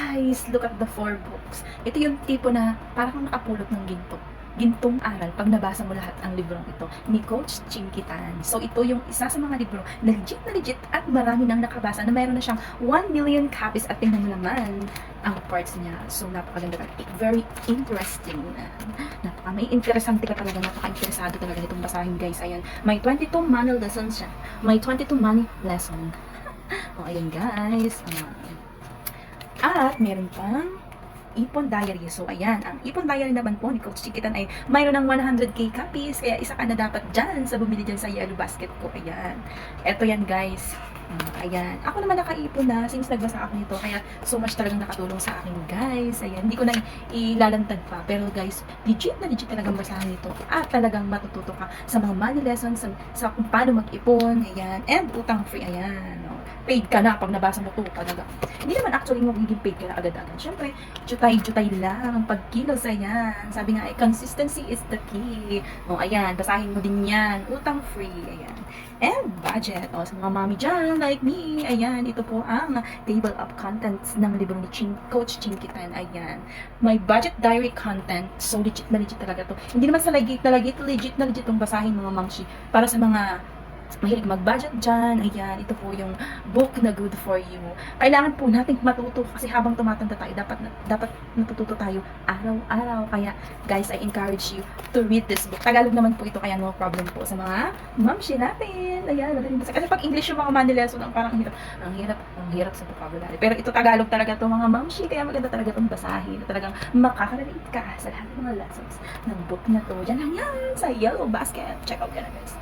Guys, look at the 4 books. Ito yung tipo na parang kang nakapulot ng ginto. Gintong aral pag nabasa mo lahat ang librong ito ni Coach Chinkitan. So ito yung isa sa mga libro na legit at marami nang nakabasa na mayroon na siyang 1 million copies at tingnan mo naman ang parts niya. So napakaganda talaga. Very interesting. May interesante ka talaga. Napaka-interesado talaga nitong basahin guys. Ayan. May 22 money lessons siya. May 22 money lesson. O ayan guys. At meron pang Ipon Diary. So, ayan. Ang Ipon Diary naman po ni Coach Chikitan ay mayroon ng 100k copies. Kaya isa ka na dapat dyan sa bumili dyan sa Yellow Basket ko. Ayan. Eto yan, guys. Ayan. Ako naman nakaipon na since nagbasa ako nito. Kaya so much talagang nakatulong sa akin, guys. Ayan. Hindi ko na ilalantad pa. Pero, guys, legit talagang basahan nito. At talagang matututo ka sa mga money lessons, sa kung paano mag-ipon. Ayan. And utang free. Ayan. Paid ka na pag nabasa mo ito talaga. Hindi naman actually magiging paid ka na agad-agad. Siyempre, jutay lang ang pagkilos. Ayan. Sabi nga, consistency is the key. O, ayan. Basahin mo din yan. Utang free. Ayan. And budget. O, sa mga mami dyan, like me. Ayan. Ito po ang table of contents ng libro ni Coach Chinkitan. Ayan. May budget diary content. So, legit talaga to. Hindi naman sa legit itong basahin mga mamshi. Para sa mga mahilig mag-budget dyan, ayan, ito po yung book na good for you. Kailangan po natin matuto kasi habang tumatanda tayo, dapat natututo tayo araw-araw. Kaya, guys, I encourage you to read this book. Tagalog naman po ito, kaya no problem po sa mga mamshi natin. Ayan, madaling basa. Kasi pag English yung mga money lesson, parang ang hirap sa vocabulary. Pero ito Tagalog talaga to mga mamshi, kaya maganda talaga itong basahin. Talagang makaka-relate ka sa lahat ng mga lessons ng book na to. Diyan lang yan, sa Yellow Basket. Check out ka na, guys.